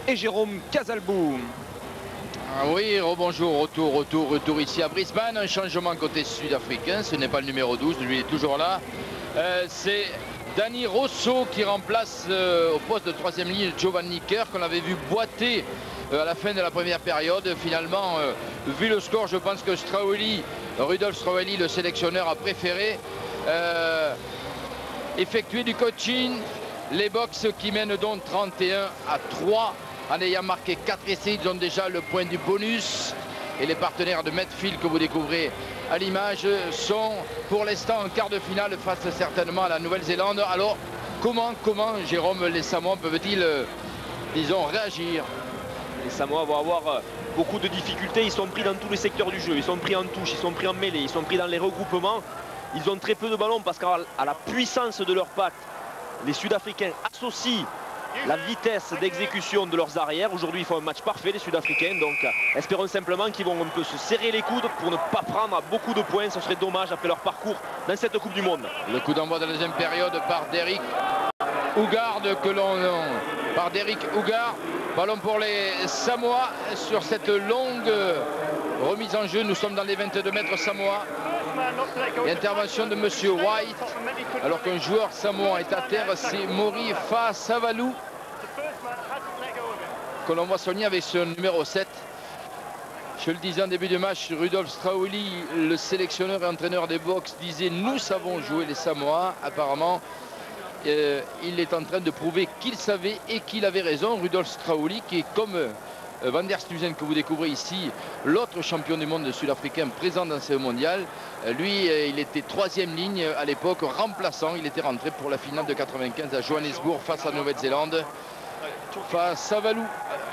et Jérôme Casalbou. Ah oui, rebonjour, retour ici à Brisbane. Un changement côté sud-africain, ce n'est pas le numéro 12, lui est toujours là. C'est Dani Rosso qui remplace au poste de troisième ligne Giovanni Kerr, qu'on avait vu boiter à la fin de la première période. Finalement, vu le score, je pense que Rudolf Straouli, le sélectionneur, a préféré effectuer du coaching. Les Box qui mènent donc 31-3 en ayant marqué 4 essais. Ils ont déjà le point du bonus. Et les partenaires de Medfield que vous découvrez à l'image sont pour l'instant en quart de finale face certainement à la Nouvelle-Zélande. Alors comment Jérôme, les Samoans peuvent-ils disons réagir? Les Samoa vont avoir beaucoup de difficultés. Ils sont pris dans tous les secteurs du jeu. Ils sont pris en touche, ils sont pris en mêlée, ils sont pris dans les regroupements. Ils ont très peu de ballons parce qu'à la puissance de leurs pattes, les Sud-Africains associent la vitesse d'exécution de leurs arrières. Aujourd'hui, ils font un match parfait, les Sud-Africains. Donc, espérons simplement qu'ils vont un peu se serrer les coudes pour ne pas prendre beaucoup de points. Ce serait dommage après leur parcours dans cette Coupe du Monde. Le coup d'envoi de la deuxième période par Derrick Hougaard par Derrick Hougaard. Ballon pour les Samoa sur cette longue remise en jeu. Nous sommes dans les 22 mètres Samoa. Et intervention de Monsieur White. Alors qu'un joueur samoan est à terre, c'est Mori Savalu que l'on voit soigner avec ce numéro 7. Je le disais en début de match, Rudolf Straouli, le sélectionneur et entraîneur des Box, disait nous savons jouer les Samoa. Apparemment, il est en train de prouver qu'il savait et qu'il avait raison. Rudolf Straouli, qui est comme Van der Stuzen que vous découvrez ici, l'autre champion du monde sud-africain présent dans ce mondial. Lui, il était troisième ligne à l'époque, remplaçant. Il était rentré pour la finale de 95 à Johannesburg face à Nouvelle-Zélande. Savalu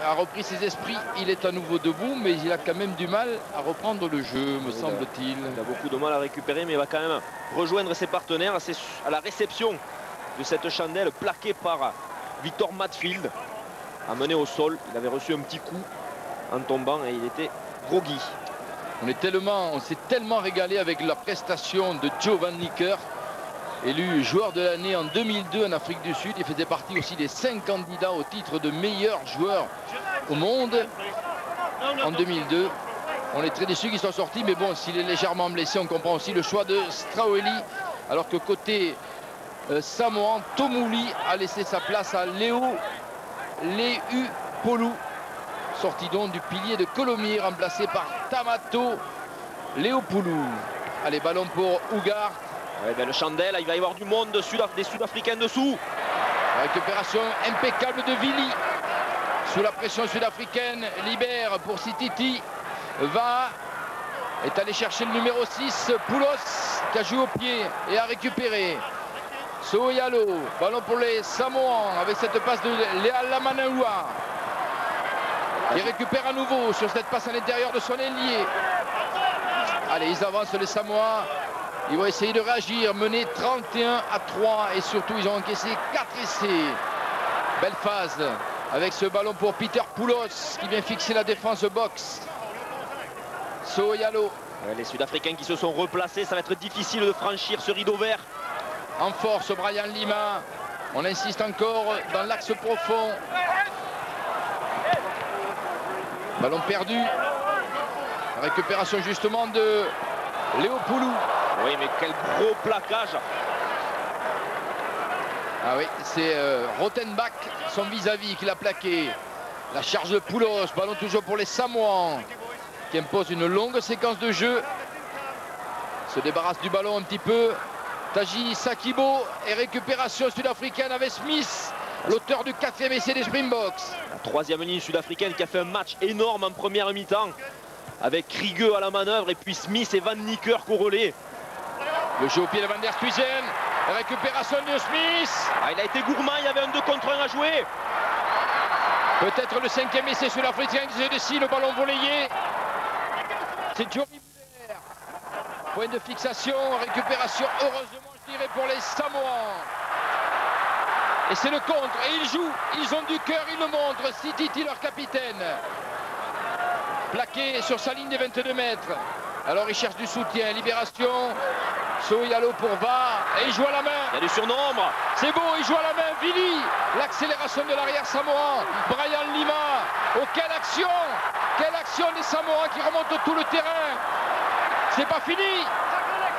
a repris ses esprits. Il est à nouveau debout, mais il a quand même du mal à reprendre le jeu, me semble-t-il. Il a beaucoup de mal à récupérer, mais il va quand même rejoindre ses partenaires à la réception de cette chandelle plaquée par Victor Matfield. Amené au sol, il avait reçu un petit coup en tombant et il était groggy. On s'est tellement régalé avec la prestation de Giovanni Kerr, élu joueur de l'année en 2002 en Afrique du Sud. Il faisait partie aussi des 5 candidats au titre de meilleur joueur au monde en 2002. On est très déçus qu'ils soient sortis, mais bon, s'il est légèrement blessé, on comprend aussi le choix de Straouli. Alors que côté Samoan, Tomuli a laissé sa place à Leupolu, sorti donc du pilier de Colomiers, remplacé par Tamato Leupolu. Allez, ballon pour Hougaard. Ouais, ben le chandelle, il va y avoir du monde des Sud-Africains dessous. Récupération impeccable de Vili. Sous la pression sud-africaine, libère pour Sititi. Est allé chercher le numéro 6, Poulos, qui a joué au pied et a récupéré. Soyalo, ballon pour les Samoans avec cette passe de Leala Manaua. Il récupère à nouveau sur cette passe à l'intérieur de son ailier. Allez, ils avancent les Samoans. Ils vont essayer de réagir, mener 31-3 et surtout ils ont encaissé 4 essais. Belle phase avec ce ballon pour Peter Poulos qui vient fixer la défense box. Soyalo. Les Sud-Africains qui se sont replacés, ça va être difficile de franchir ce rideau vert. En force, Brian Lima. On insiste encore dans l'axe profond. Ballon perdu. Récupération justement de Leupolu. Oui, mais quel gros plaquage. Ah oui, c'est Rothenbach, son vis-à-vis, qui l'a plaqué. La charge de Poulos. Ballon toujours pour les Samoans, qui impose une longue séquence de jeu. Se débarrasse du ballon un petit peu. Taji Sakibo et récupération sud-africaine avec Smith, l'auteur du 4e essai des Springboks. La troisième ligne sud-africaine qui a fait un match énorme en première mi-temps avec Kriege à la manœuvre et puis Smith et Van Niekerk au relais. Le jeu au pied de Van der Stuzen, récupération de Smith. Ah, il a été gourmand, il y avait un 2 contre 1 à jouer. Peut-être le 5e essai sud-africain qui se décide, le ballon volleyé. C'est Johnny Blair. Point de fixation, récupération, heureusement je dirais pour les Samoans. Et c'est le contre, et ils jouent, ils ont du cœur, ils le montrent. Sititi, leur capitaine, plaqué sur sa ligne des 22 mètres. Alors il cherche du soutien, libération. Soyalo pour Va, et il joue à la main. Il y a du surnombre. C'est beau, il joue à la main. Vili, l'accélération de l'arrière samoan. Brian Lima Quelle action des Samoans qui remontent tout le terrain. C'est pas fini.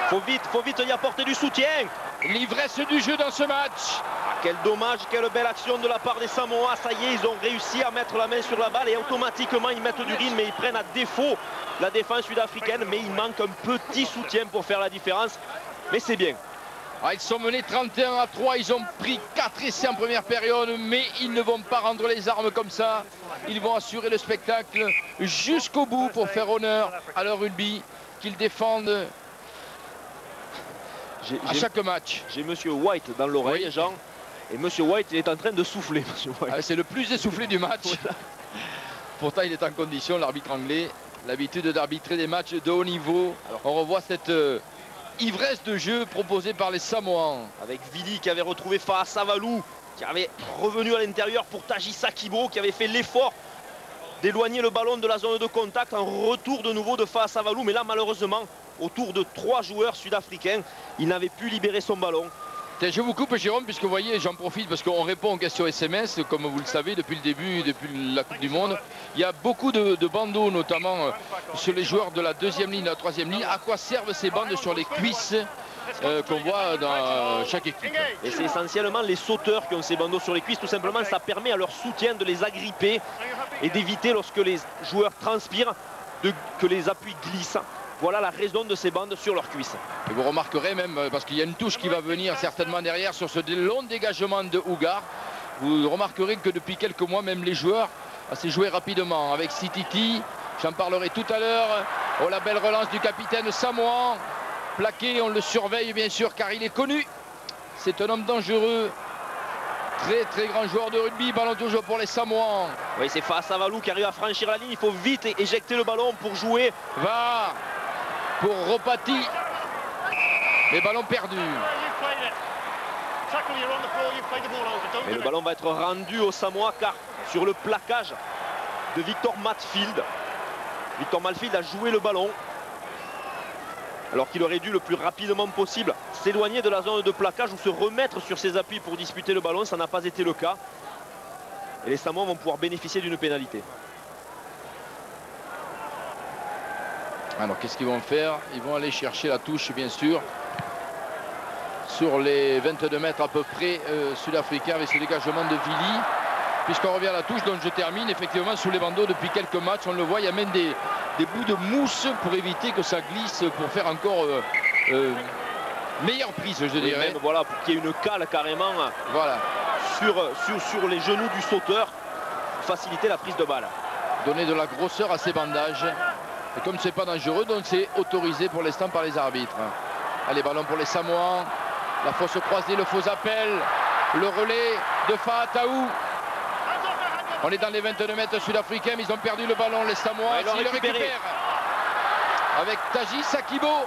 Faut vite y apporter du soutien. L'ivresse du jeu dans ce match. Ah, quel dommage, quelle belle action de la part des Samoa. Ça y est, ils ont réussi à mettre la main sur la balle et automatiquement ils mettent du rythme, mais ils prennent à défaut la défense sud-africaine, mais il manque un petit soutien pour faire la différence. Mais c'est bien. Ah, ils sont menés 31-3, ils ont pris 4 essais en première période, mais ils ne vont pas rendre les armes comme ça. Ils vont assurer le spectacle jusqu'au bout pour faire honneur à leur rugby qu'ils défendent à chaque match. J'ai Monsieur White dans l'oreille, oui. Jean, et Monsieur White il est en train de souffler. Ah, c'est le plus essoufflé du match. Voilà. Pourtant il est en condition, l'arbitre anglais, l'habitude d'arbitrer des matchs de haut niveau. Alors, on revoit cette ivresse de jeu proposée par les Samoans. Avec Vili qui avait retrouvé Fa'a Savalou, qui avait revenu à l'intérieur pour Taji Sakibo, qui avait fait l'effort d'éloigner le ballon de la zone de contact. Un retour de nouveau de Fa'a Savalou, mais là malheureusement, autour de 3 joueurs sud-africains, il n'avait pu libérer son ballon. Je vous coupe Jérôme, puisque vous voyez, j'en profite parce qu'on répond aux questions SMS, comme vous le savez, depuis le début, depuis la Coupe du Monde. Il y a beaucoup de bandeaux, notamment sur les joueurs de la 2e ligne, la 3e ligne. À quoi servent ces bandes sur les cuisses qu'on voit dans chaque équipe? Et c'est essentiellement les sauteurs qui ont ces bandeaux sur les cuisses. Tout simplement, ça permet à leur soutien de les agripper et d'éviter, lorsque les joueurs transpirent, que les appuis glissent. Voilà la raison de ces bandes sur leurs cuisses. Et vous remarquerez même, parce qu'il y a une touche qui va venir certainement derrière sur ce long dégagement de Hougar. Vous remarquerez que depuis quelques mois, même les joueurs s'est joué rapidement avec Sititi. J'en parlerai tout à l'heure. Oh, la belle relance du capitaine samoan. Plaqué, on le surveille bien sûr car il est connu. C'est un homme dangereux. Très grand joueur de rugby, ballon toujours pour les Samoans. Oui, c'est Fa'a Savalou qui arrive à franchir la ligne. Il faut vite éjecter le ballon pour jouer. Va pour Ropati. Les ballons perdus. Mais le ballon va être rendu au Samoa car sur le plaquage de Victor Matfield, Victor Matfield a joué le ballon alors qu'il aurait dû le plus rapidement possible s'éloigner de la zone de plaquage ou se remettre sur ses appuis pour disputer le ballon. Ça n'a pas été le cas. Et les Samoans vont pouvoir bénéficier d'une pénalité. Alors qu'est-ce qu'ils vont faire? Ils vont aller chercher la touche bien sûr sur les 22 mètres à peu près sud-africains avec ce dégagement de Vili. Puisqu'on revient à la touche, donc je termine effectivement sous les bandeaux depuis quelques matchs. On le voit, il y a même des bouts de mousse pour éviter que ça glisse, pour faire encore meilleure prise, je dirais. Même, voilà, pour qu'il y ait une cale carrément voilà. sur les genoux du sauteur, pour faciliter la prise de balle. Donner de la grosseur à ces bandages. Et comme c'est pas dangereux, donc c'est autorisé pour l'instant par les arbitres. Allez, ballon pour les Samoans. La fausse croisée, le faux appel. Le relais de Fa'a Taou. On est dans les 22 mètres sud-africains, mais ils ont perdu le ballon, les Samoans. Ils le récupèrent. Avec Taji Sakibo.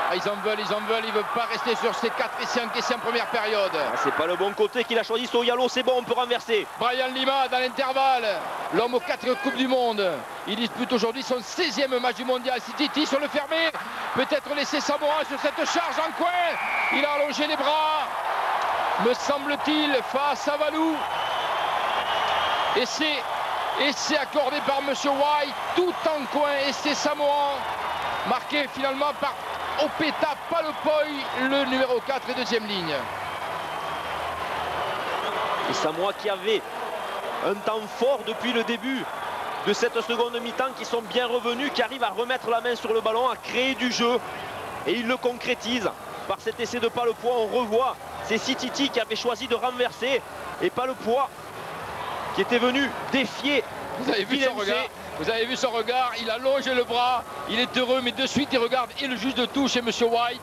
Ah, ils en veulent, ils veulent pas rester sur ces 4 essais encaissés en première période. Ah, c'est pas le bon côté qu'il a choisi, Soyalo, c'est bon, on peut renverser. Brian Lima dans l'intervalle, l'homme aux 4 Coupes du Monde. Il dispute aujourd'hui son 16e match du mondial. Sititi sur le fermé, peut-être laisser Samoa sur cette charge en coin. Il a allongé les bras, me semble-t-il, Fa'a Savalou. Essai accordé par Monsieur White, tout en coin, essai samoan, marqué finalement par Opeta Palopoi, le numéro 4 et 2e ligne. Les Samoa qui avaient un temps fort depuis le début de cette seconde mi-temps, qui sont bien revenus, qui arrivent à remettre la main sur le ballon, à créer du jeu, et ils le concrétisent par cet essai de Palopoi. On revoit, c'est Sititi qui avait choisi de renverser, et Palopoi qui était venu défier. Vous avez vu son regard? Vous avez vu son regard? Il allonge le bras, il est heureux, mais de suite il regarde et le juge de touche et Monsieur White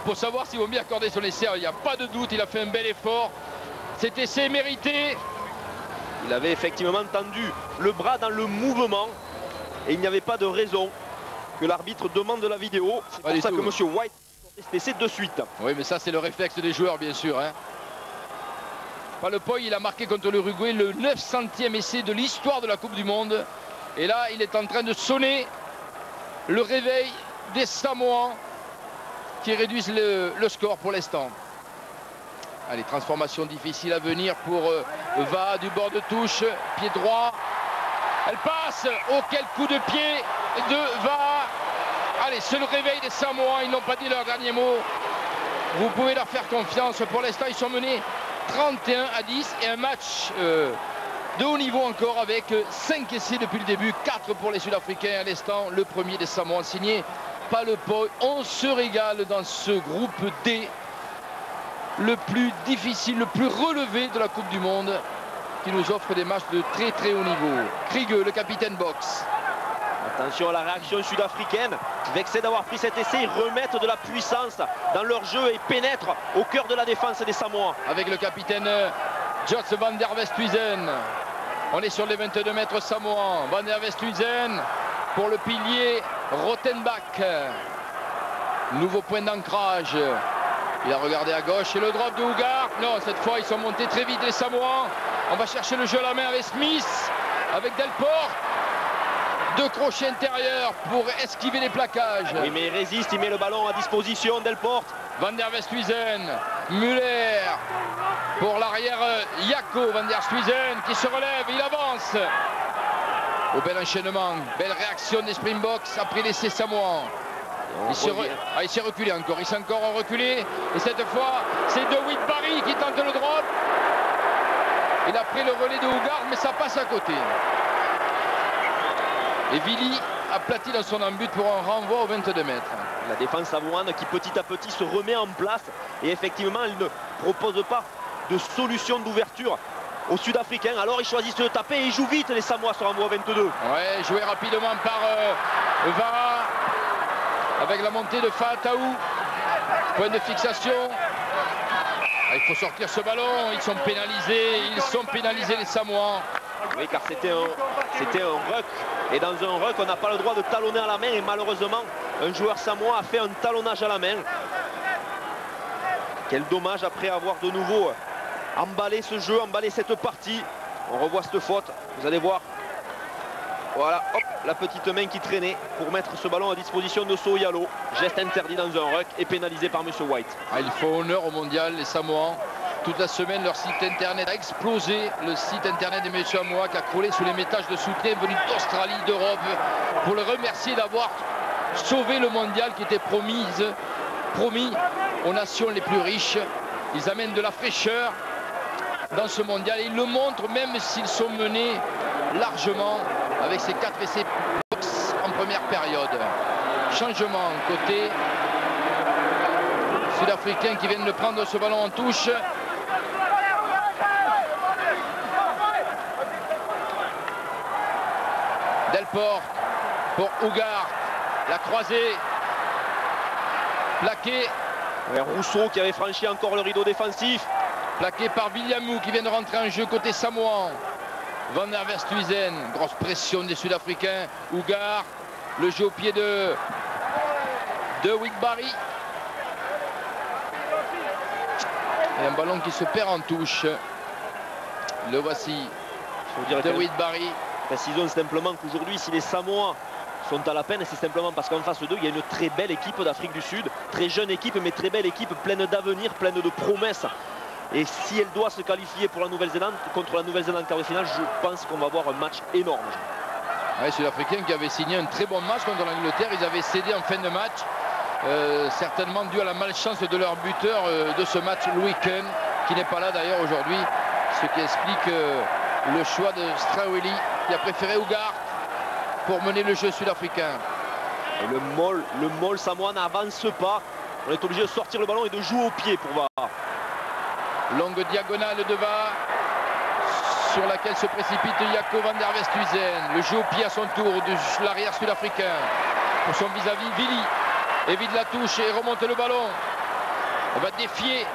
pour savoir s'il vaut mieux accorder son essai. Il n'y a pas de doute, il a fait un bel effort. Cet essai mérité. Il avait effectivement tendu le bras dans le mouvement et il n'y avait pas de raison que l'arbitre demande la vidéo. C'est pour ça que Monsieur White a cet essai de suite. Oui, mais ça c'est le réflexe des joueurs bien sûr. Palopoi, il a marqué contre l'Uruguay le 900e essai de l'histoire de la Coupe du Monde. Et là, il est en train de sonner le réveil des Samoans qui réduisent le score pour l'instant. Allez, transformation difficile à venir pour Va du bord de touche, pied droit. Elle passe. Oh, quel coup de pied de Va. Allez, c'est le réveil des Samoans. Ils n'ont pas dit leur dernier mot. Vous pouvez leur faire confiance. Pour l'instant, ils sont menés 31-10 et un match de haut niveau encore avec 5 essais depuis le début, 4 pour les Sud-Africains à l'instant. Le premier des Samoans signé Palupoi. On se régale dans ce groupe D, le plus difficile, le plus relevé de la Coupe du Monde, qui nous offre des matchs de très très haut niveau. Kriege, le capitaine boxe. Attention à la réaction sud-africaine. Vexés d'avoir pris cet essai, ils remettent de la puissance dans leur jeu et pénètrent au cœur de la défense des Samoans. Avec le capitaine Jots van der Westhuizen. On est sur les 22 mètres samoans. Van der Westhuizen pour le pilier Rothenbach. Nouveau point d'ancrage. Il a regardé à gauche et le drop de Hougaard. Non, cette fois ils sont montés très vite les Samoans. On va chercher le jeu à la main avec Smith, avec Delporte. Deux crochets intérieurs pour esquiver les plaquages. Oui, mais il résiste, il met le ballon à disposition. Delporte. Van der Westhuizen, Müller pour l'arrière Jaco. Van der Westhuizen qui se relève, il avance. Au bel enchaînement, belle réaction des Springboks après l'essai samoan. Il s'est reculé encore, il s'est encore reculé. Et cette fois, c'est De Witbarry qui tente le drop. Il a pris le relais de Hougaard, mais ça passe à côté. Et Vili aplati dans son embut pour un renvoi aux 22 mètres. La défense samoane qui petit à petit se remet en place. Et effectivement, elle ne propose pas de solution d'ouverture aux Sud-Africains. Alors ils choisissent de taper et ils jouent vite les Samoa sur un renvoi 22. Ouais, joué rapidement par Va. Avec la montée de Fataou. Point de fixation. Il faut sortir ce ballon. Ils sont pénalisés les Samoans. Oui, car c'était un ruck. Et dans un ruck, on n'a pas le droit de talonner à la main. Et malheureusement, un joueur samoan a fait un talonnage à la main. Quel dommage après avoir de nouveau emballé ce jeu, emballé cette partie. On revoit cette faute. Vous allez voir. Voilà, hop, la petite main qui traînait pour mettre ce ballon à disposition de Soyalo. Geste interdit dans un ruck et pénalisé par M. White. Ah, il faut honneur au mondial, les Samoans. Toute la semaine, leur site internet a explosé. Le site internet des messieurs Samoa qui a collé sous les messages de soutien venus d'Australie, d'Europe, pour le remercier d'avoir sauvé le mondial qui était promis aux nations les plus riches. Ils amènent de la fraîcheur dans ce mondial et ils le montrent même s'ils sont menés largement avec ces 4 essais box en première période. Changement côté sud-africain qui viennent de prendre ce ballon en touche. Delporte pour Hougaard, la croisée, plaqué. Rousseau qui avait franchi encore le rideau défensif. Plaqué par Williamou qui vient de rentrer en jeu côté samoan. Van der Westhuizen, grosse pression des Sud-Africains. Hougaard, le jeu au pied de Witbarry. Et un ballon qui se perd en touche. Le voici de Witbarry. Précisons simplement qu'aujourd'hui, si les Samoa sont à la peine, c'est simplement parce qu'en face d'eux, il y a une très belle équipe d'Afrique du Sud. Très jeune équipe, mais très belle équipe, pleine d'avenir, pleine de promesses. Et si elle doit se qualifier pour la Nouvelle-Zélande, contre la Nouvelle-Zélande en quart de finale, je pense qu'on va avoir un match énorme. Les Sud-Africains qui avaient signé un très bon match contre l'Angleterre, ils avaient cédé en fin de match. Certainement dû à la malchance de leur buteur de ce match, Louis Kuhn, qui n'est pas là d'ailleurs aujourd'hui. Ce qui explique le choix de Strawelli, qui a préféré Hougaard pour mener le jeu sud-africain. Le Mol samoan n'avance pas. On est obligé de sortir le ballon et de jouer au pied pour voir. Longue diagonale de Va, sur laquelle se précipite Jaco van der Westhuizen. Le jeu au pied à son tour de l'arrière sud-africain. Pour son vis-à-vis, Vili évite la touche et remonte le ballon. On va défier,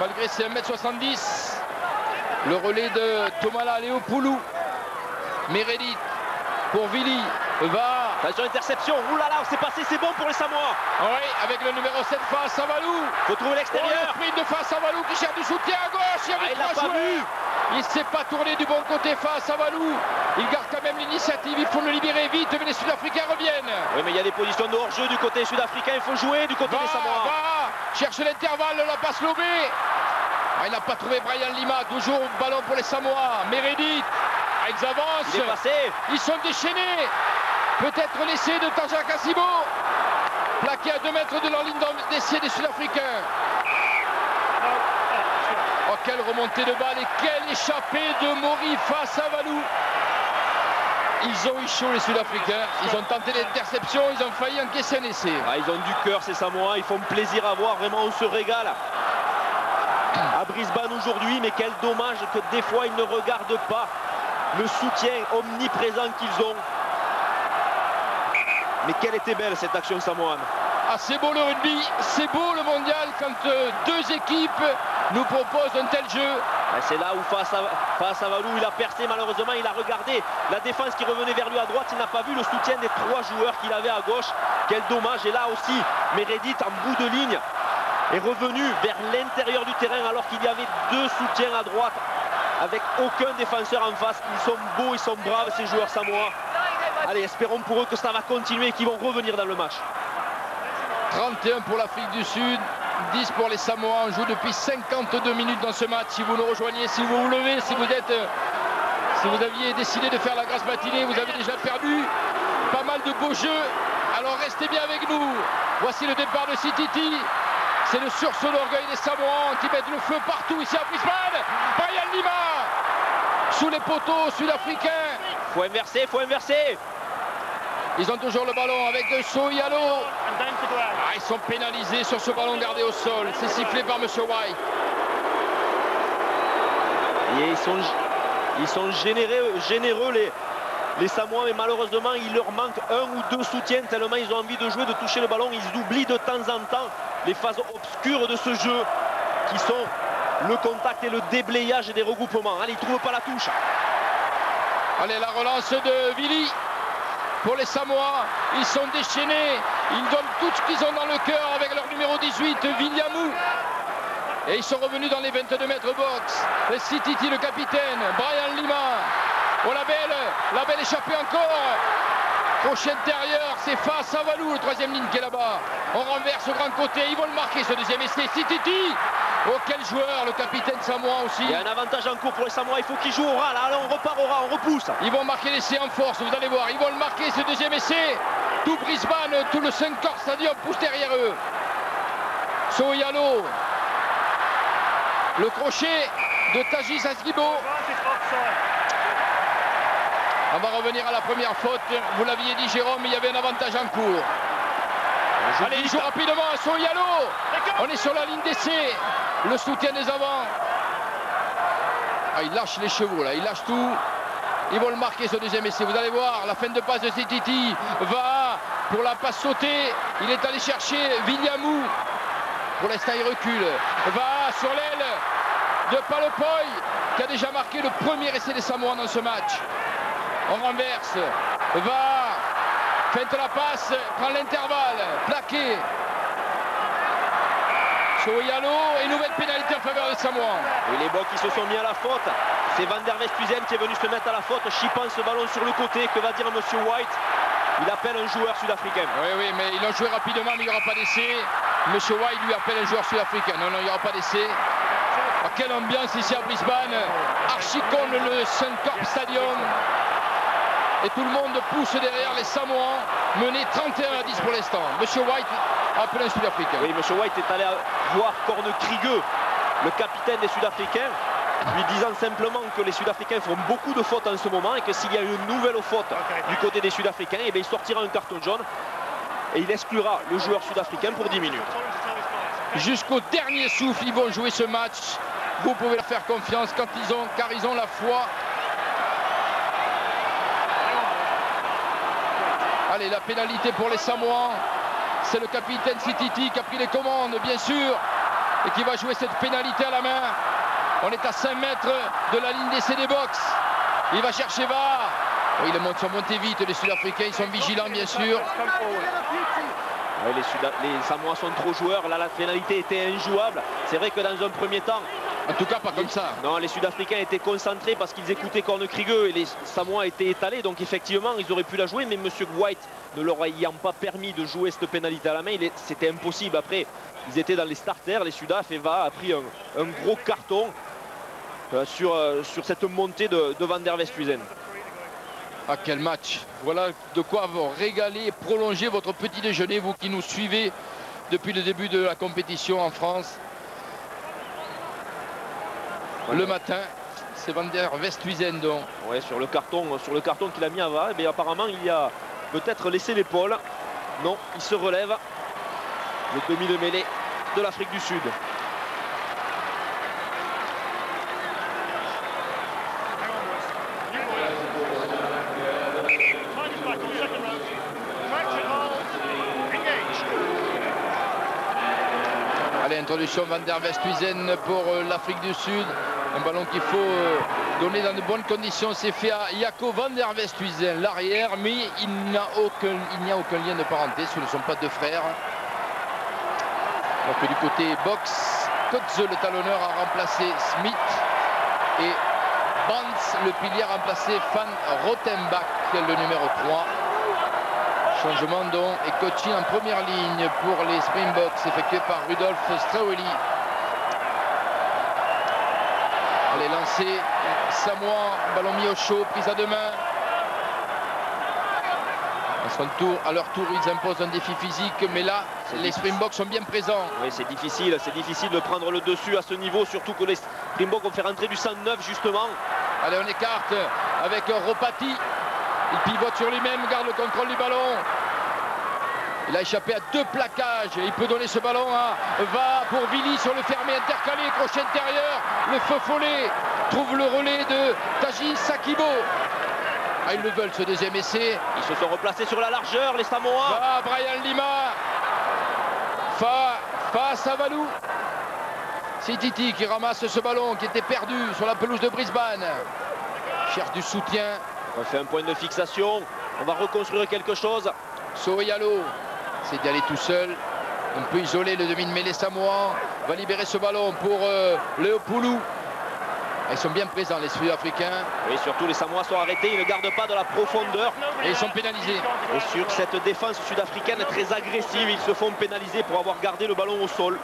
malgré ses 1m70, le relais de Tomala Leopoulou. Meredith pour Vili. Va. Attention, interception. Oulala, c'est passé, c'est bon pour les Samoa. Oui, avec le numéro 7 face à Valou. Faut trouver l'extérieur. Le sprint de face à Valou qui cherche du soutien à gauche. Il l'a pas vu. Il ne s'est pas tourné du bon côté face à Valou. Il garde quand même l'initiative. Il faut le libérer vite, mais les Sud-Africains reviennent. Oui, mais il y a des positions de hors-jeu du côté sud-africain. Il faut jouer du côté des Samoa. Va, cherche l'intervalle, la passe lobée. Il n'a pas trouvé Brian Lima. Toujours ballon pour les Samoa. Meredith Ah, ils avancent. Il est passé. Ils sont déchaînés. Peut-être l'essai de Taja Kasibo. Plaqué à 2 mètres de leur ligne d'essai des Sud-Africains. Oh, quelle remontée de balle et quelle échappée de Mori face à Valou. Ils ont eu chaud les Sud-Africains. Ils ont tenté l'interception. Ils ont failli encaisser un essai. Ah, ils ont du cœur ces Samoans. Ils font plaisir à voir. Vraiment, on se régale à Brisbane aujourd'hui. Mais quel dommage que des fois, ils ne regardent pas le soutien omniprésent qu'ils ont. Mais quelle était belle cette action samoane. Ah, c'est beau le rugby, c'est beau le mondial quand deux équipes nous proposent un tel jeu. C'est là où face à Valou, il a percé malheureusement, il a regardé la défense qui revenait vers lui à droite, il n'a pas vu le soutien des 3 joueurs qu'il avait à gauche. Quel dommage. Et là aussi, Meredith en bout de ligne est revenu vers l'intérieur du terrain alors qu'il y avait 2 soutiens à droite avec aucun défenseur en face. Ils sont beaux, ils sont braves ces joueurs samoans. Allez, espérons pour eux que ça va continuer et qu'ils vont revenir dans le match. 31 pour l'Afrique du Sud, 10 pour les Samoans. On joue depuis 52 minutes dans ce match. Si vous nous rejoignez, si vous vous levez, si vous aviez décidé de faire la grasse matinée, vous avez déjà perdu pas mal de beaux jeux. Alors restez bien avec nous. Voici le départ de Sititi. C'est le sursaut d'orgueil des Samoans qui mettent le feu partout ici à Brisbane. Brian Lima sous les poteaux sud-africains. Faut inverser, faut inverser. Ils ont toujours le ballon avec Sohialo. Ah, ils sont pénalisés sur ce ballon gardé au sol. C'est sifflé par M. White. Et ils sont généreux les Samoans, mais malheureusement il leur manque 1 ou 2 soutiens tellement ils ont envie de jouer, de toucher le ballon. Ils oublient de temps en temps les phases obscures de ce jeu qui sont le contact et le déblayage des regroupements. Allez, ils ne trouvent pas la touche. Allez, la relance de Vili pour les Samoa. Ils sont déchaînés. Ils donnent tout ce qu'ils ont dans le cœur avec leur numéro 18, Viliamou. Et ils sont revenus dans les 22 mètres box. Le Sititi, le capitaine. Brian Lima. Oh, la belle échappée encore. Crochet intérieur, c'est face à Valou, le 3e ligne qui est là-bas. On renverse au grand côté. Ils vont le marquer, ce 2e essai. Sititi. Oh, quel joueur, le capitaine samoan aussi. Il y a un avantage en cours pour les Samoans, il faut qu'ils jouent au ras. Là, allez, on repart au ras, on repousse. Ils vont marquer l'essai en force, vous allez voir. Ils vont le marquer, ce 2e essai. Tout Brisbane, tout le Suncorp Stadium pousse derrière eux. Sohialo. Le crochet de Tagis Asgibo. On va revenir à la première faute. Vous l'aviez dit, Jérôme, il y avait un avantage en cours. Allez, il joue rapidement à Sohialo. On est sur la ligne d'essai. Le soutien des avants. Ah, il lâche les chevaux là, il lâche tout. Ils vont le marquer ce 2e essai. Vous allez voir, la fin de passe de Sititi. Va pour la passe sautée. Il est allé chercher Viliamou. Pour l'instant, il recule. Va sur l'aile de Palopoy, qui a déjà marqué le premier essai des Samoans dans ce match. On renverse. Va. Feinte la passe. Prend l'intervalle. Plaqué. Sohialo et nouvelle pénalité en faveur des Samoans. Et les Bocs qui se sont mis à la faute. C'est Van der Westhuizen qui est venu se mettre à la faute, chipant ce ballon sur le côté. Que va dire M. White? Il appelle un joueur sud-africain. Oui, mais ils ont joué rapidement, mais il n'y aura pas d'essai. M. White lui appelle un joueur sud-africain. Non, il n'y aura pas d'essai. Oh, quelle ambiance ici à Brisbane. Archicon le Suncorp Stadium. Et tout le monde pousse derrière les Samoans, menés 31-10 pour l'instant. M. White appelle un Sud-Africain. Oui, M. White est allé voir Corne Krige, le capitaine des Sud-Africains, lui disant simplement que les Sud-Africains font beaucoup de fautes en ce moment et que s'il y a une nouvelle faute du côté des Sud-Africains, il sortira un carton jaune et il exclura le joueur sud-africain pour 10 minutes. Jusqu'au dernier souffle, ils vont jouer ce match. Vous pouvez leur faire confiance car ils ont la foi. Allez, la pénalité pour les Samoans. C'est le capitaine Sititi qui a pris les commandes, bien sûr, et qui va jouer cette pénalité à la main. On est à 5 mètres de la ligne d'essai des box. Il va chercher Va. Oh, ils sont montés vite, les Sud-Africains. Ils sont vigilants, bien sûr. Oui, les Samoans sont trop joueurs. Là, la pénalité était injouable. C'est vrai que dans un premier temps, en tout cas, pas comme ça. Non, les Sud-Africains étaient concentrés parce qu'ils écoutaient Corne Krige et les Samoans étaient étalés. Donc effectivement, ils auraient pu la jouer, mais M. White ne leur ayant pas permis de jouer cette pénalité à la main, c'était impossible. Après, ils étaient dans les starters, les Sudaf, et Va a pris un gros carton sur cette montée de Van der Westhuizen. Ah, quel match! Voilà de quoi vous régaler, prolonger votre petit déjeuner, vous qui nous suivez depuis le début de la compétition en France. Voilà. Le matin, c'est Van der Westhuizen donc. Ouais, sur le carton qu'il a mis avant, et apparemment il y a peut-être laissé l'épaule. Non, il se relève. Le demi de mêlée de l'Afrique du Sud. Allez, introduction Van der Westhuizen pour l'Afrique du Sud. Un ballon qu'il faut donner dans de bonnes conditions. C'est fait à Jaco Van der Westhuizen, l'arrière, mais il n'y a aucun lien de parenté. Ce ne sont pas deux frères. Alors que du côté boxe, Kotze, le talonneur, a remplacé Smith. Et Bans, le pilier, a remplacé Van Rottenbach, le numéro 3. Changement donc et coaching en première ligne pour les Springboks effectué par Rudolf Strawelli. Allez, lancé Samoa, ballon mis au chaud, prise à deux mains. À leur tour, ils imposent un défi physique, mais là, les Springboks sont bien présents. Oui, c'est difficile de prendre le dessus à ce niveau, surtout que les Springboks ont fait rentrer du 109 justement. Allez, on écarte avec Ropati. Il pivote sur lui-même, garde le contrôle du ballon. Il a échappé à deux plaquages. Il peut donner ce ballon à Va pour Vili sur le fermé intercalé, crochet intérieur. Le feu follet trouve le relais de Taji Sakibo. Ah, ils le veulent ce deuxième essai. Ils se sont replacés sur la largeur, les Samoans. Ah, Brian Lima. Face à Valou. C'est Titi qui ramasse ce ballon qui était perdu sur la pelouse de Brisbane. Cherche du soutien. On fait un point de fixation. On va reconstruire quelque chose. Soyalo, c'est d'y aller tout seul. On peut isoler le demi de mêlée samoan. Va libérer ce ballon pour Leopoulou. Ils sont bien présents les Sud-Africains. Oui, surtout les Samoans sont arrêtés. Ils ne gardent pas de la profondeur. Et ils sont pénalisés. Et sur cette défense sud-africaine très agressive, ils se font pénaliser pour avoir gardé le ballon au sol.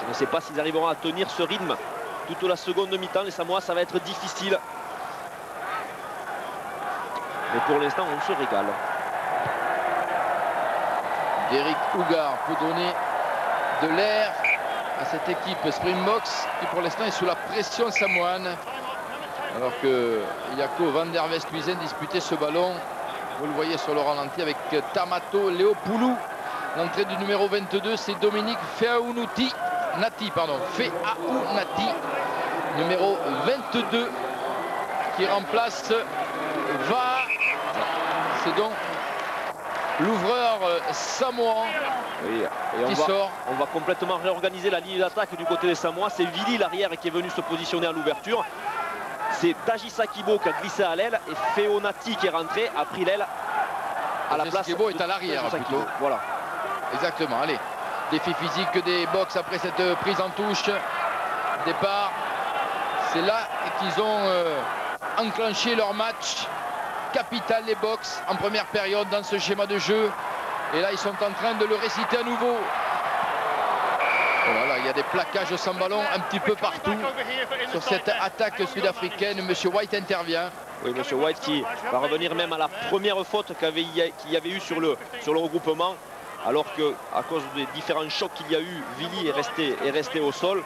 Je ne sais pas s'ils arriveront à tenir ce rythme toute la seconde mi-temps. Les Samoa, ça va être difficile. Mais pour l'instant, on se régale. Derrick Ougar peut donner de l'air à cette équipe Springboks qui pour l'instant est sous la pression samoane. Alors que Jaco Van der Westhuizen disputait ce ballon. Vous le voyez sur le ralenti avec Tamato Leopoulou. L'entrée du numéro 22, c'est Dominique Feaunati. Feaunati, numéro 22, qui remplace Va. C'est donc l'ouvreur samoan qui sort. On va complètement réorganiser la ligne d'attaque du côté des Samoa. C'est Vili, l'arrière, qui est venu se positionner à l'ouverture. C'est Taji Sakibo qui a glissé à l'aile et Feaunati qui est rentré, a pris l'aile à la place. Sakibo est à l'arrière plutôt. Voilà. Exactement, allez. Défi physique des Box après cette prise en touche. Départ. C'est là qu'ils ont enclenché leur match capital, les Box, en première période dans ce schéma de jeu. Et là, ils sont en train de le réciter à nouveau. Voilà, il y a des plaquages sans ballon un petit peu partout. Sur cette attaque sud-africaine, M. White intervient. Oui, M. White qui va revenir même à la première faute qu'il y avait eu sur le regroupement. Alors que, à cause des différents chocs qu'il y a eu, Vili est resté au sol.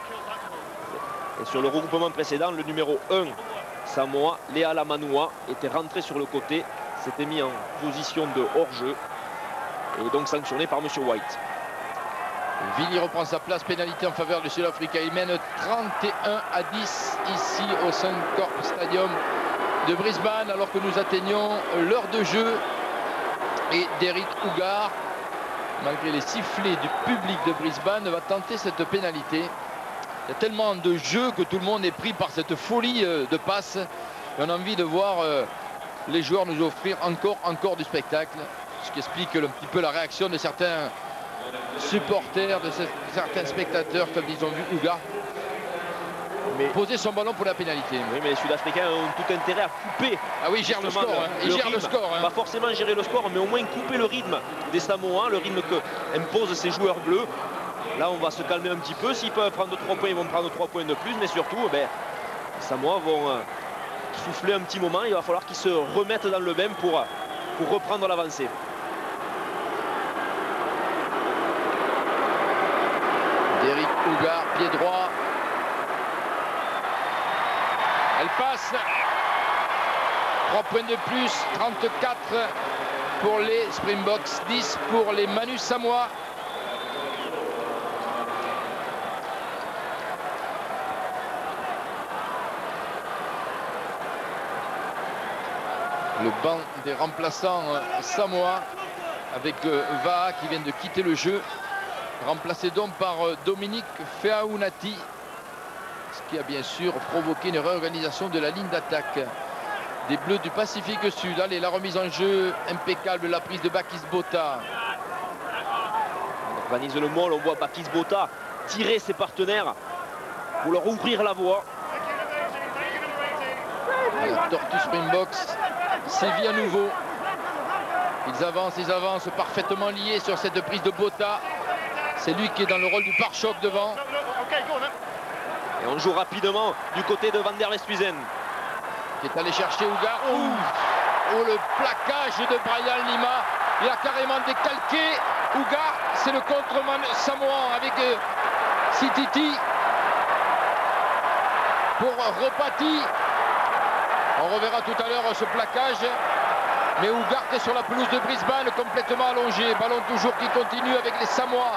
Et sur le regroupement précédent, le numéro 1, Samoa, Lea Lamanua, était rentré sur le côté, s'était mis en position de hors-jeu. Et donc sanctionné par M. White. Vili reprend sa place, pénalité en faveur du Sud-Africa. Il mène 31-10 ici au Suncorp Stadium de Brisbane, alors que nous atteignons l'heure de jeu. Et Derrick Ougar, malgré les sifflets du public de Brisbane, va tenter cette pénalité. Il y a tellement de jeux que tout le monde est pris par cette folie de passes. Et on a envie de voir les joueurs nous offrir encore du spectacle. Ce qui explique un petit peu la réaction de certains supporters, de certains spectateurs, comme ils ont vu Ougar poser son ballon pour la pénalité. Oui, mais les Sud-Africains ont tout intérêt à couper. Ah oui, ils gèrent le score. Ils gèrent le score. Pas forcément gérer le score, mais au moins couper le rythme des Samoans, le rythme que imposent ces joueurs bleus. Là, on va se calmer un petit peu. S'ils peuvent prendre 3 points, ils vont prendre 3 points de plus. Mais surtout, les Samoans vont souffler un petit moment. Il va falloir qu'ils se remettent dans le bain pour reprendre l'avancée. Derrick Hougar, pied droit. Elle passe. 3 points de plus, 34 pour les Springboks, 10 pour les Manus Samoa. Le banc des remplaçants samoa avec Va'a qui vient de quitter le jeu, remplacé donc par Dominique Feaunati, ce qui a bien sûr provoqué une réorganisation de la ligne d'attaque des Bleus du Pacifique Sud. Allez, la remise en jeu impeccable, la prise de Bakis Botha. On organise le môle, on voit Bakis Botha tirer ses partenaires pour leur ouvrir la voie. La Tortue Springboks sévit à nouveau. Ils avancent parfaitement liés sur cette prise de Botha. C'est lui qui est dans le rôle du pare-choc devant. Et on joue rapidement du côté de Van der Westhuizen, Qui est allé chercher Hougar. Oh, le plaquage de Brian Lima. Il a carrément décalqué. Hougar, c'est le contre-man samoan avec Sititi. Pour Ropati. On reverra tout à l'heure ce plaquage. Mais Hougar est sur la pelouse de Brisbane, complètement allongé. Ballon toujours qui continue avec les Samoa.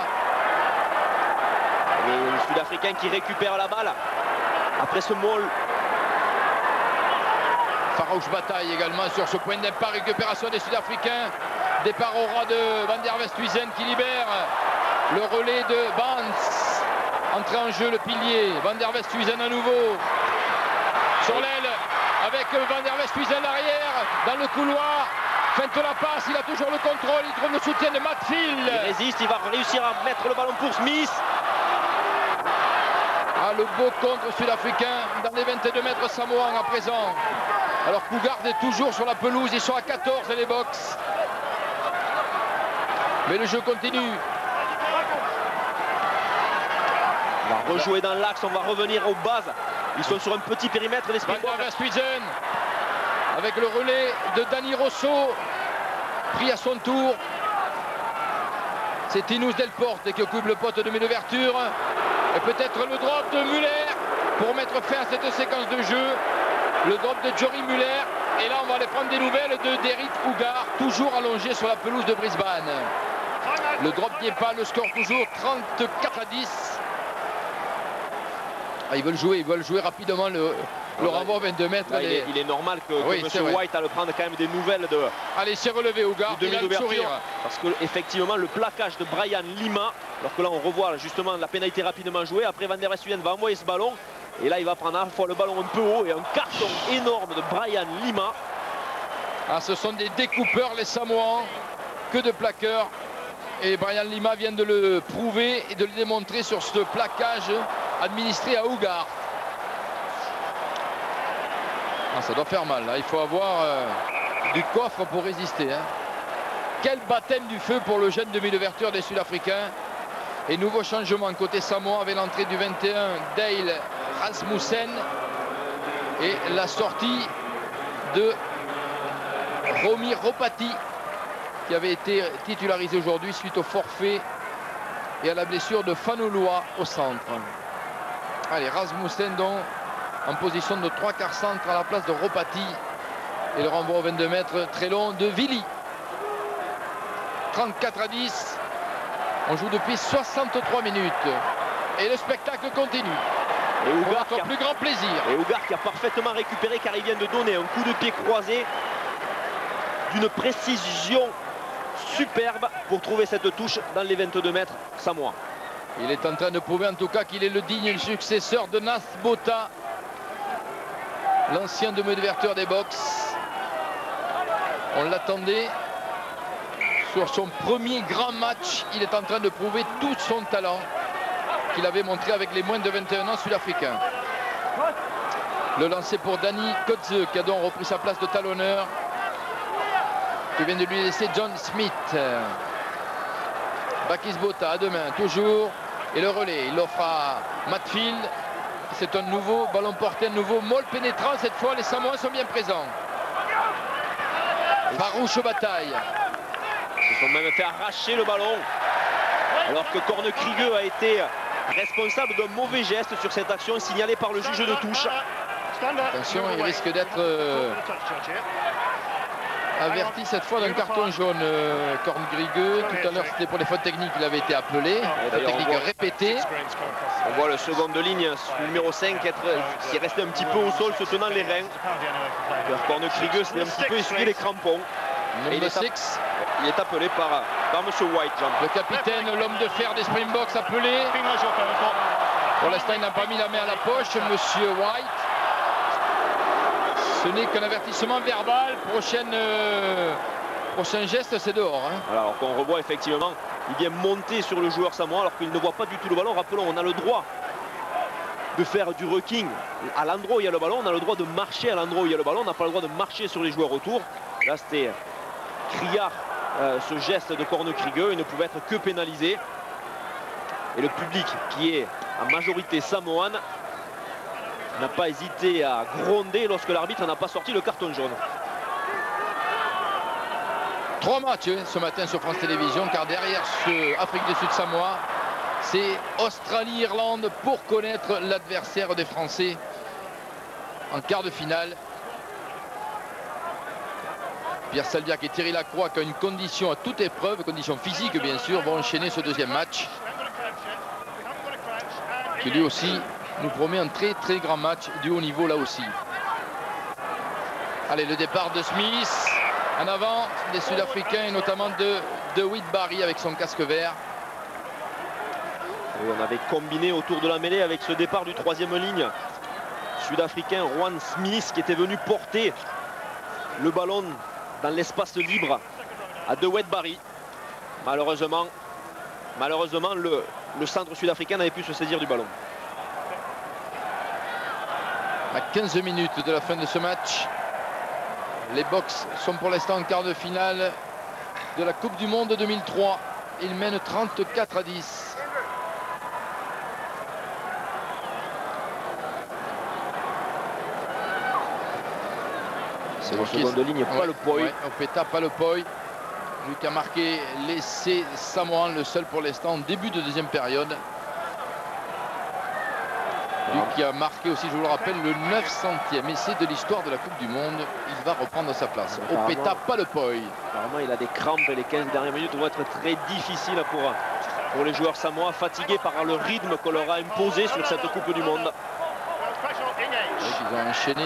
Et le Sud-Africain qui récupère la balle après ce môle. Farouche bataille également sur ce point d'impact. Récupération des Sud-Africains. Départ au ras de Van der Westhuizen qui libère le relais de Bans. Entrée en jeu le pilier. Van der Westhuizen à nouveau. Sur l'aile avec Van der Westhuizen l'arrière. Dans le couloir. Feinte la passe. Il a toujours le contrôle. Il trouve le soutien de Matfield. Il résiste. Il va réussir à mettre le ballon pour Smith. Ah, le beau contre sud-africain dans les 22 mètres samoans à présent. Alors Hougar est toujours sur la pelouse, ils sont à 14 les Box. Mais le jeu continue. On va rejouer dans l'axe, on va revenir aux bases. Ils sont sur un petit périmètre des Springboks. Van der Westhuizen avec le relais de Dani Rosso, pris à son tour. C'est Tinus Delporte qui occupe le poste de mi-ouverture. Et peut-être le drop de Muller pour mettre fin à cette séquence de jeu. Le drop de Jory Muller. Et là, on va aller prendre des nouvelles de Derrick Hougar, toujours allongé sur la pelouse de Brisbane. Le drop n'y est pas, le score toujours 34-10. Ah, ils veulent jouer rapidement le renvoi 22 mètres. Là, il est normal que oui, M. White aille prendre quand même des nouvelles de. Allez, c'est relevé Hougar, il a le sourire. Parce que effectivement le plaquage de Brian Lima, alors que là on revoit justement la pénalité rapidement jouée. Après Van der Westhuizen va envoyer ce ballon. Et là il va prendre à la fois le ballon un peu haut et un carton énorme de Brian Lima. Ah, ce sont des découpeurs les Samoans, que de plaqueurs. Et Brian Lima vient de le prouver et de le démontrer sur ce plaquage administré à Hougar. Ah, ça doit faire mal, là. Il faut avoir du coffre pour résister. Hein. Quel baptême du feu pour le jeune demi-ouverture des Sud-Africains. Et nouveau changement côté Samoa avec l'entrée du 21 Dale Rasmussen et la sortie de Romy Ropati qui avait été titularisé aujourd'hui suite au forfait et à la blessure de Fanolua au centre. Allez, Rasmussen donc en position de 3/4 centre à la place de Ropati et le renvoi au 22 mètres très long de Vili. 34-10. On joue depuis 63 minutes et le spectacle continue. Et Hougar pour notre plus grand plaisir. Et Hougar qui a parfaitement récupéré car il vient de donner un coup de pied croisé d'une précision superbe pour trouver cette touche dans les 22 mètres samoa. Il est en train de prouver en tout cas qu'il est le digne successeur de Nath Botha, l'ancien demi-ouverture des Box. On l'attendait sur son premier grand match. Il est en train de prouver tout son talent qu'il avait montré avec les moins de 21 ans sud-africains. Le lancer pour Danny Kotze qui a donc repris sa place de talonneur, qui vient de lui laisser John Smith. Bakis Botha à deux mains toujours, et le relais il l'offre à Matfield. C'est un nouveau ballon porté, un nouveau molle pénétrant. Cette fois, les Samoans sont bien présents. Farouche bataille. Ils se sont même fait arracher le ballon. Alors que Kornekriege a été responsable d'un mauvais geste sur cette action signalée par le juge de touche. Attention, il risque d'être averti cette fois d'un carton jaune. Kornekriege, tout à l'heure c'était pour les fautes techniques, il avait été appelé. Faute technique répétée. On voit le second de ligne, numéro 5, qui est resté un petit peu au sol, se tenant les reins. Kornekriege s'est un petit peu essuyé les crampons. Numéro 6. Il est appelé par M. White, Jean. Le capitaine, l'homme de fer des Springboks appelé. Pour l'instant, il n'a pas mis la main à la poche, M. White. Ce n'est qu'un avertissement verbal. Prochain geste, c'est dehors. Hein. Alors qu'on revoit effectivement, il vient monter sur le joueur samoan alors qu'il ne voit pas du tout le ballon. Rappelons, on a le droit de faire du rucking à l'endroit où il y a le ballon. On a le droit de marcher à l'endroit où il y a le ballon. On n'a pas le droit de marcher sur les joueurs autour. Là, c'était criard. Ce geste de Kornekriege, il ne pouvait être que pénalisé. Et le public, qui est en majorité samoane, n'a pas hésité à gronder lorsque l'arbitre n'a pas sorti le carton jaune. 3 matchs ce matin sur France Télévisions, car derrière ce Afrique du Sud Samoa, c'est Australie-Irlande pour connaître l'adversaire des Français en quart de finale. Pierre Salviac et Thierry Lacroix, qui ont une condition à toute épreuve, condition physique bien sûr, vont enchaîner ce deuxième match, qui lui aussi nous promet un très très grand match du haut niveau là aussi. Allez, le départ de Smith, en avant des Sud-Africains et notamment de Whitbarry avec son casque vert. Et on avait combiné autour de la mêlée avec ce départ du troisième ligne sud-africain, Juan Smith, qui était venu porter le ballon dans l'espace libre à De Whitbarry. Malheureusement, le centre sud-africain n'avait pu se saisir du ballon. À 15 minutes de la fin de ce match, les Boks sont pour l'instant en quart de finale de la Coupe du Monde 2003. Ils mènent 34-10. C'est le second de ligne, pas le Poi. Ouais, Opeta, pas le Poi. Lui qui a marqué l'essai samoan, le seul pour l'instant, en début de deuxième période. Lui qui a marqué aussi, je vous le rappelle, le 900e essai de l'histoire de la Coupe du Monde. Il va reprendre sa place. Opeta, pas le Poi. Apparemment, il a des crampes et les 15 dernières minutes vont être très difficiles pour les joueurs samois, fatigués par le rythme qu'on leur a imposé sur cette Coupe du Monde. Ils ont enchaîné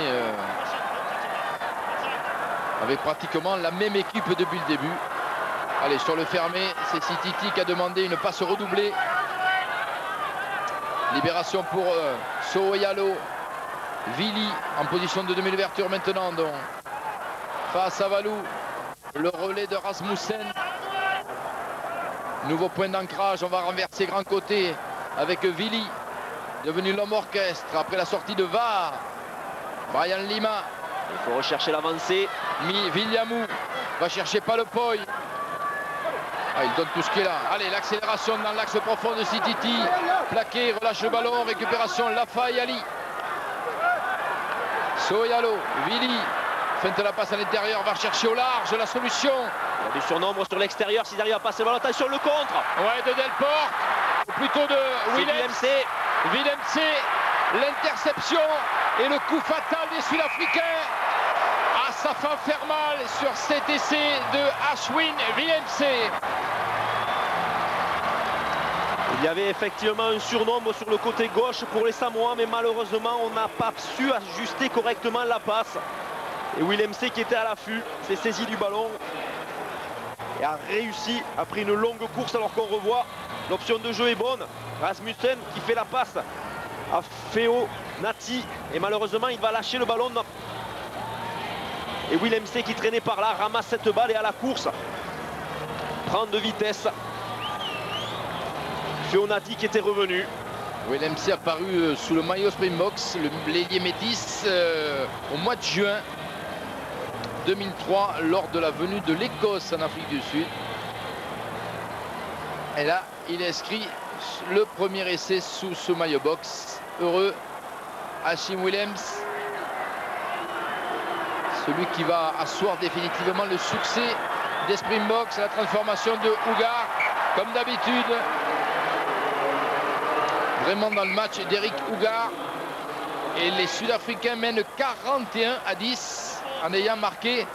avec pratiquement la même équipe depuis le début. Allez, sur le fermé, c'est Sititi qui a demandé une passe redoublée. Libération pour Sohoyalo. Vili en position de demi-ouverture maintenant. Donc, face à Valou. Le relais de Rasmussen. Nouveau point d'ancrage. On va renverser grand côté avec Vili. Devenu l'homme orchestre après la sortie de VAR. Brian Lima. Il faut rechercher l'avancée. Villamou va chercher pas le Poi. Ah, il donne tout ce qu'il a. Allez, l'accélération dans l'axe profond de Sititi. Plaqué, relâche le ballon, récupération Lafay Ali. Sohoyalo, Vili. Feinte la passe à l'intérieur, va chercher au large la solution. Il y a du surnombre sur l'extérieur, s'ils arrivent à passer le ballon. Attention, le contre. Ouais, de Delporte. Ou plutôt de Willemse. Willemse. L'interception et le coup fatal des Sud-Africains. Ah, ça va faire mal sur cet essai de Ashwin Willemse. Il y avait effectivement un surnombre sur le côté gauche pour les Samoans, mais malheureusement, on n'a pas su ajuster correctement la passe. Et Willemse, qui était à l'affût, s'est saisi du ballon et a réussi après une longue course, alors qu'on revoit l'option de jeu est bonne. Rasmussen qui fait la passe à Feo Nati, et malheureusement il va lâcher le ballon. Et Willemse, qui traînait par là, ramasse cette balle et à la course prend de vitesse. Feo Nati qui était revenu. Willemse apparu sous le maillot Springboks, l'ailier métis, au mois de juin 2003, lors de la venue de l'Écosse en Afrique du Sud. Et là, il inscrit le premier essai sous ce maillot box. Heureux Hashim Williams. Celui qui va asseoir définitivement le succès des Springboks, la transformation de Ougar, comme d'habitude. Vraiment dans le match d'Eric Ougar. Et les Sud-Africains mènent 41-10 en ayant marqué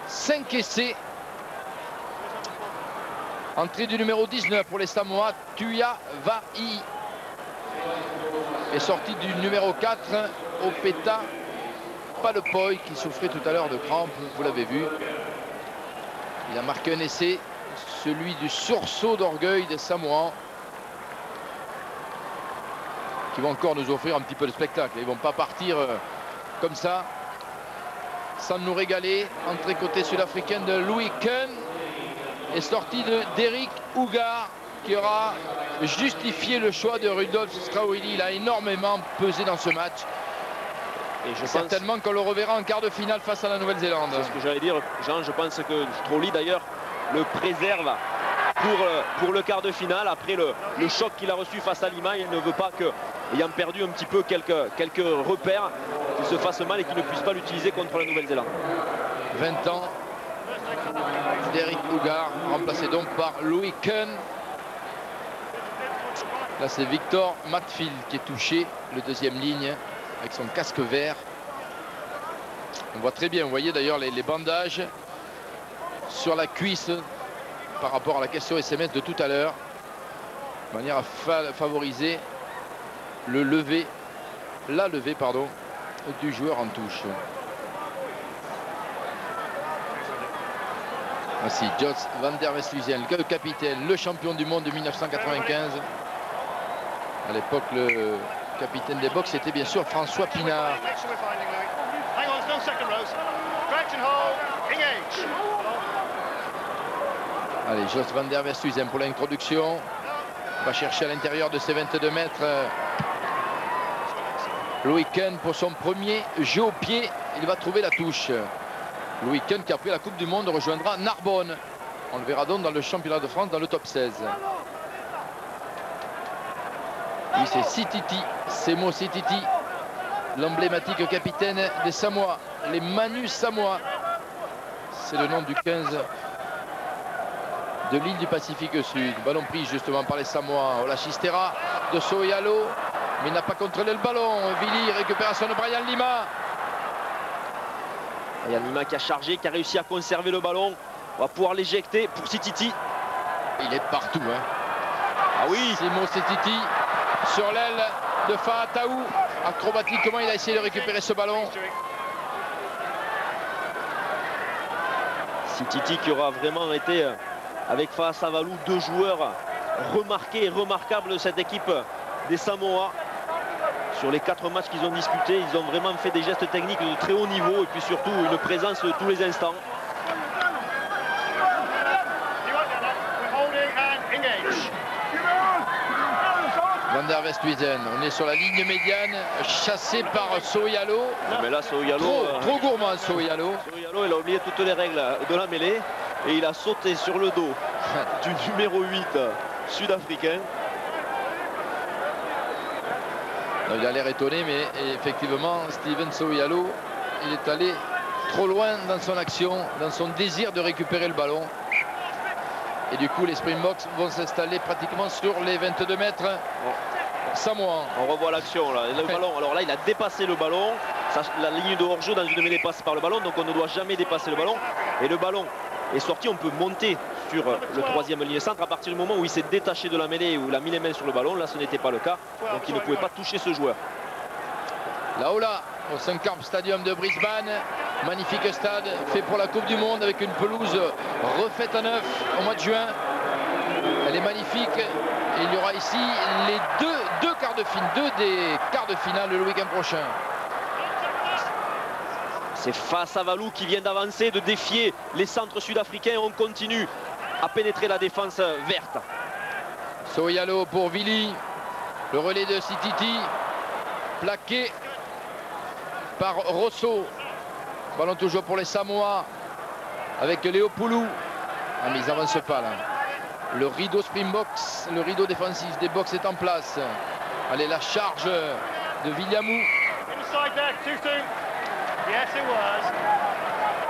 5 essais. Entrée du numéro 19 pour les Samoa, Tuia Vai. Et sortie du numéro 4, Opeta Palopoi, qui souffrait tout à l'heure de crampes, vous l'avez vu. Il a marqué un essai, celui du sursaut d'orgueil des Samoans, qui vont encore nous offrir un petit peu de spectacle. Ils ne vont pas partir comme ça, sans nous régaler. Entrée côté sud-africain de Louis Kuhn et sortie d'Eric Ougar, qui aura justifié le choix de Rudolf Straouli. Il a énormément pesé dans ce match. Et certainement qu'on le reverra en quart de finale face à la Nouvelle-Zélande. C'est ce que j'allais dire, Jean. Je pense que Straouli d'ailleurs le préserve pour le quart de finale. Après le choc qu'il a reçu face à Lima, il ne veut pas que, ayant perdu un petit peu quelques repères, qu'il se fasse mal et qu'il ne puisse pas l'utiliser contre la Nouvelle-Zélande. 20 ans d'Eric Ougar, remplacé donc par Louis Kuhn. Là, c'est Victor Matfield qui est touché, le deuxième ligne, avec son casque vert. On voit très bien, vous voyez d'ailleurs les bandages sur la cuisse par rapport à la question SMS de tout à l'heure, de manière à favoriser la levée du joueur en touche. Voici Jos van der Westhuizen, le capitaine, le champion du monde de 1995. À l'époque, le capitaine des Boks était bien sûr François Pinard. Allez, Jos van der Westhuizen pour l'introduction. Va chercher à l'intérieur de ses 22 mètres. Louis Kuhn pour son premier jeu au pied. Il va trouver la touche. Louis Kuhn, qui après la Coupe du Monde rejoindra Narbonne. On le verra donc dans le championnat de France dans le top 16. Oui, c'est Sititi, Semo Sititi, l'emblématique capitaine des Samoa, les Manu Samoa. C'est le nom du 15 de l'île du Pacifique Sud. Ballon pris justement par les Samoa. Ola Chistera de Soyalo, mais il n'a pas contrôlé le ballon. Vili, récupération de Brian Lima. Brian Lima qui a chargé, qui a réussi à conserver le ballon. On va pouvoir l'éjecter pour Sititi. Il est partout, hein. Ah oui, Semo Sititi sur l'aile de Fa'ataou. Acrobatiquement, il a essayé de récupérer ce ballon. Sititi qui aura vraiment été avec Fa'asavalou deux joueurs remarqués et remarquables de cette équipe des Samoa. Sur les 4 matchs qu'ils ont disputés, ils ont vraiment fait des gestes techniques de très haut niveau et puis surtout une présence de tous les instants. Van der Westhuizen, on est sur la ligne médiane, chassé par Soyalo. Mais là, Soyalo, trop gourmand, Soyalo. Soyalo, il a oublié toutes les règles de la mêlée et il a sauté sur le dos du numéro 8 sud-africain. Il a l'air étonné, mais effectivement, Steven Soyalo, il est allé trop loin dans son action, dans son désir de récupérer le ballon. Et du coup, les Springboks vont s'installer pratiquement sur les 22 mètres samoans. On revoit l'action là. Le ballon, alors là, il a dépassé le ballon. La ligne de hors-jeu dans une mêlée passe par le ballon, donc on ne doit jamais dépasser le ballon. Et le ballon est sorti, on peut monter sur le 3e ligne centre à partir du moment où il s'est détaché de la mêlée, où il a mis les mains sur le ballon. Là, ce n'était pas le cas, donc il ne pouvait pas toucher ce joueur. Là, au Suncorp Stadium de Brisbane, magnifique stade fait pour la Coupe du Monde avec une pelouse refaite à neuf au mois de juin. Elle est magnifique et il y aura ici les deux des quarts de finale le week-end prochain. C'est Fa'asavalou qui vient d'avancer, de défier les centres sud-africains. On continue à pénétrer la défense verte. Soyalo pour Vili, le relais de Sititi, plaqué par Rosso. Ballon toujours pour les Samoa avec Leopoulou. Ah, mais ils n'avancent pas là. Le rideau Springboks, le rideau défensif des Boks est en place. Allez, la charge de Viliamou.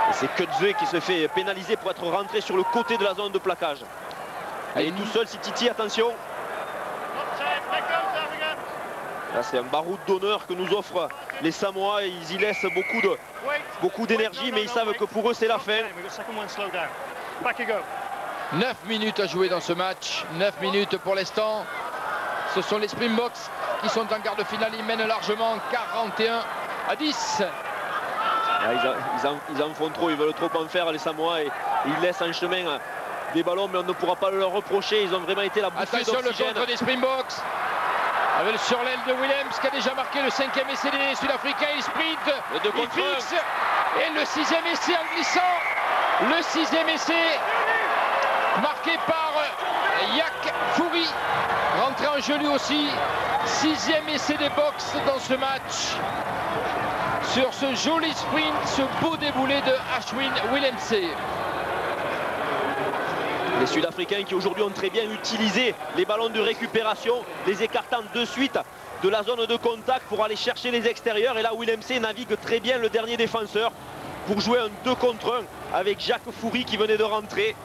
Et c'est Kudze qui se fait pénaliser pour être rentré sur le côté de la zone de plaquage. Il est tout seul, c'est Titi, attention. Là, c'est un baroud d'honneur que nous offrent les Samoa. Ils y laissent beaucoup d'énergie, mais ils savent que pour eux, c'est la fin. 9 minutes à jouer dans ce match. 9 minutes pour l'instant. Ce sont les Springboks qui sont en quart de finale. Ils mènent largement 41-10. Ils en font trop, ils veulent trop en faire, les Samoa. Et ils laissent en chemin des ballons, mais on ne pourra pas leur reprocher. Ils ont vraiment été la bouffée d'oxygène. Attention, le contre des Springboks. Avec sur l'aile de Williams qui a déjà marqué le 5e essai des Sud-Africains. Il sprint, il fixe. Et le 6e essai en glissant. Le 6e essai marqué par Yak Fouri. Rentré en jeu lui aussi. 6e essai des Boks dans ce match. Sur ce joli sprint, ce beau déboulé de Ashwin Willemse. Les Sud-Africains qui aujourd'hui ont très bien utilisé les ballons de récupération, les écartant de suite de la zone de contact pour aller chercher les extérieurs. Et là, Willemse navigue très bien le dernier défenseur pour jouer un 2 contre 1 avec Jacques Foury qui venait de rentrer.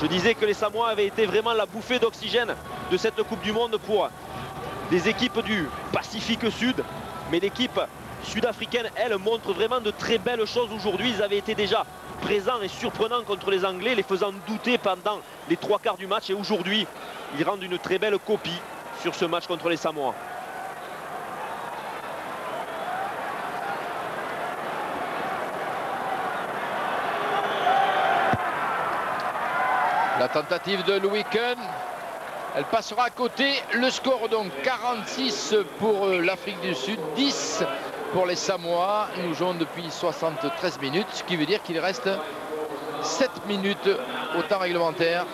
Je disais que les Samoa avaient été vraiment la bouffée d'oxygène de cette Coupe du Monde pour les équipes du Pacifique Sud. Mais l'équipe sud-africaine, elle, montre vraiment de très belles choses aujourd'hui. Ils avaient été déjà présents et surprenants contre les Anglais, les faisant douter pendant les 3 quarts du match. Et aujourd'hui, ils rendent une très belle copie sur ce match contre les Samoa. La tentative de Louis Kuhn, elle passera à côté. Le score donc 46 pour l'Afrique du Sud, 10 pour les Samoa. Nous jouons depuis 73 minutes, ce qui veut dire qu'il reste 7 minutes au temps réglementaire.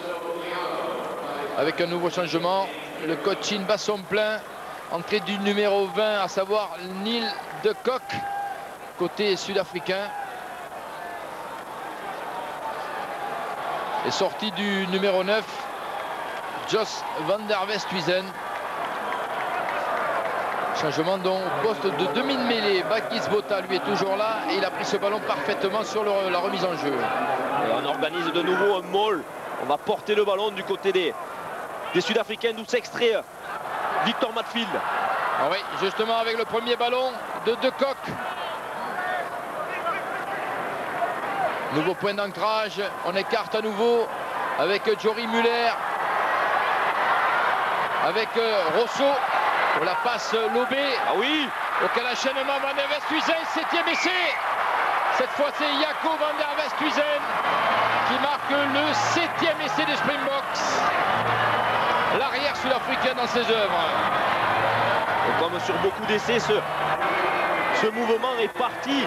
Avec un nouveau changement, le coach bat son plein. Entrée du numéro 20, à savoir Neil de Kock, côté sud-africain. Et sortie du numéro 9, Jos van der Westhuizen. Changement donc au poste de demi-mêlée. Bakis Botha lui est toujours là et il a pris ce ballon parfaitement sur la remise en jeu. Et on organise de nouveau un maul. On va porter le ballon du côté des Sud-Africains, d'où s'extrait Victor Matfield. Ah oui, justement avec le premier ballon de Kock. Nouveau point d'ancrage, on écarte à nouveau avec Jory Muller, avec Rosso pour la passe lobée. Ah oui, auquel enchaînement Van der Westhuizen, 7e essai. Cette fois c'est Jaco Van der Westhuizen qui marque le 7e essai des Springboks. L'arrière sud-africain dans ses œuvres. Et comme sur beaucoup d'essais, ce mouvement est parti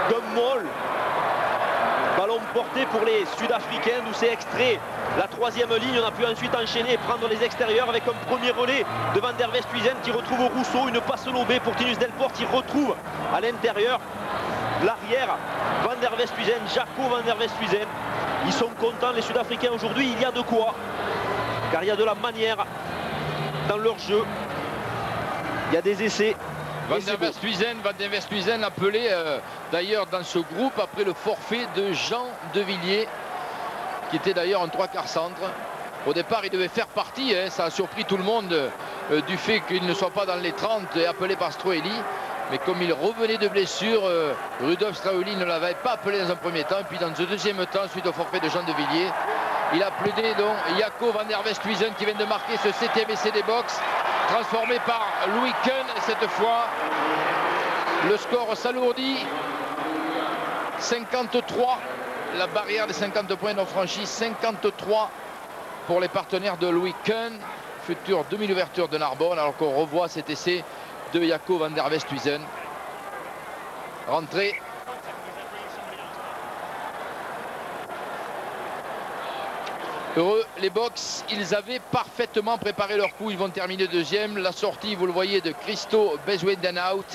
d'un maul. Ballon porté pour les Sud-Africains, d'où c'est extrait la 3e ligne. On a pu ensuite enchaîner et prendre les extérieurs avec un premier relais de Van der Westhuizen qui retrouve Rousseau, une passe lobée pour Tinus Delport. Il retrouve à l'intérieur l'arrière Van der Westhuizen, Jaco Van der Westhuizen. Ils sont contents les Sud-Africains aujourd'hui, il y a de quoi, car il y a de la manière dans leur jeu. Il y a des essais. Van der Westhuizen appelé d'ailleurs dans ce groupe après le forfait de Jean Devilliers, qui était d'ailleurs en 3/4 centre. Au départ, il devait faire partie, ça a surpris tout le monde du fait qu'il ne soit pas dans les 30 et appelé par Stroeli. Mais comme il revenait de blessure, Rudolf Strauli ne l'avait pas appelé dans un premier temps. Et puis dans un deuxième temps, suite au forfait de Jean Devilliers, il a plaidé donc Jaco Van der Westhuizen qui vient de marquer ce 7e essai des Boks, transformé par Louis Kuhn cette fois. Le score s'alourdit. 53, la barrière des 50 points non franchis. 53 pour les partenaires de Louis Kuhn, futur demi-ouverture de Narbonne, alors qu'on revoit cet essai de Jaco Van der Westhuizen. Rentrée. Heureux les Boks, ils avaient parfaitement préparé leur coup, ils vont terminer deuxième. La sortie, vous le voyez, de Christo Bezuidenhout.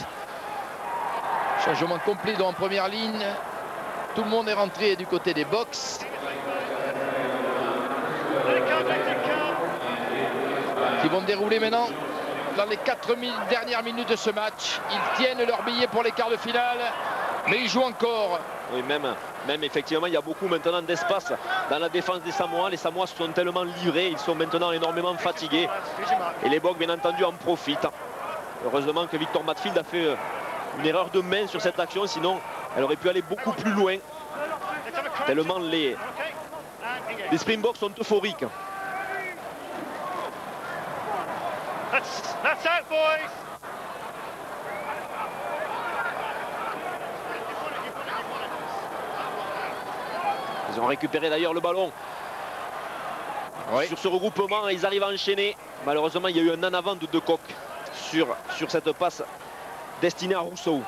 Changement complet dans la première ligne. Tout le monde est rentré du côté des Boks. Qui vont dérouler maintenant dans les 4 dernières minutes de ce match. Ils tiennent leur billet pour les quarts de finale, mais ils jouent encore. Oui, même effectivement, il y a beaucoup maintenant d'espace dans la défense des Samoa. Les Samoa se sont tellement livrés, ils sont maintenant énormément fatigués. Et les Boks, bien entendu, en profitent. Heureusement que Victor Matfield a fait une erreur de main sur cette action, sinon elle aurait pu aller beaucoup plus loin. Tellement les Springboks sont euphoriques. That's out, boys. Ils ont récupéré d'ailleurs le ballon sur ce regroupement et ils arrivent à enchaîner. Malheureusement, il y a eu un en avant de De Kock sur cette passe destinée à Rousseau.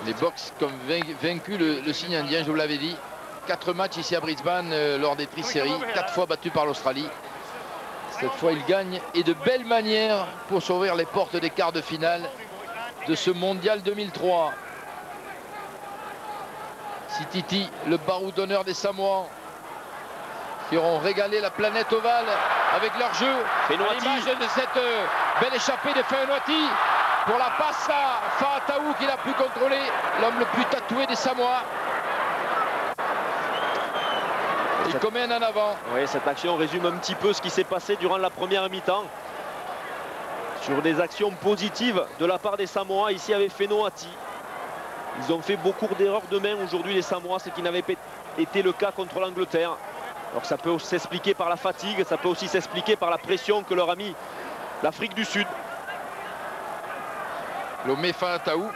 Les Boks ont vaincu le signe indien, je vous l'avais dit. 4 matchs ici à Brisbane lors des tri-séries, 4 fois battus par l'Australie. Cette fois, ils gagnent et de belle manière pour s'ouvrir les portes des quarts de finale de ce mondial 2003. Sititi, le baroud d'honneur des Samoans, qui auront régalé la planète ovale avec leur jeu. À l'image de cette belle échappée de Fenuati pour la passe à Fa'ataou qui l'a pu contrôler, l'homme le plus tatoué des Samoa. Il commet un en avant. Oui, cette action résume un petit peu ce qui s'est passé durant la première mi-temps. Sur des actions positives de la part des Samoa, ici avec Fenuati. Ils ont fait beaucoup d'erreurs de main aujourd'hui, les Samoa, ce qui n'avait pas été le cas contre l'Angleterre. Alors ça peut s'expliquer par la fatigue, ça peut aussi s'expliquer par la pression que leur a mis l'Afrique du Sud. Lomé Fa'ataou,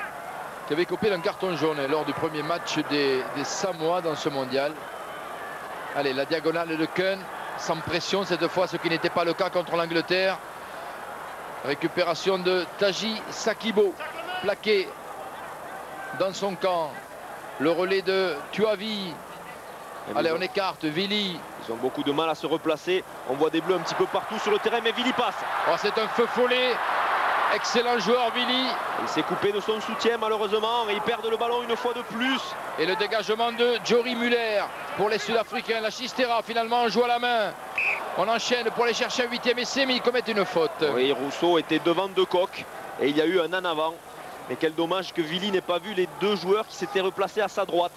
qui avait coupé d'un carton jaune lors du premier match des Samoa dans ce mondial. Allez, la diagonale de Keun, sans pression cette fois, ce qui n'était pas le cas contre l'Angleterre. Récupération de Taji Sakibo, plaqué dans son camp. Le relais de Tuavi. Allez, on écarte, Vili. Ils ont beaucoup de mal à se replacer. On voit des bleus un petit peu partout sur le terrain, mais Vili passe. Oh, c'est un feu follet. Excellent joueur, Vili. Il s'est coupé de son soutien, malheureusement. Et ils perdent le ballon une fois de plus. Et le dégagement de Jory Muller pour les Sud-Africains. La Chistera, finalement, joue à la main. On enchaîne pour aller chercher un 8e essai, mais ils commettent une faute. Oui, Rousseau était devant De Kock. Et il y a eu un en avant. Mais quel dommage que Vili n'ait pas vu les deux joueurs qui s'étaient replacés à sa droite.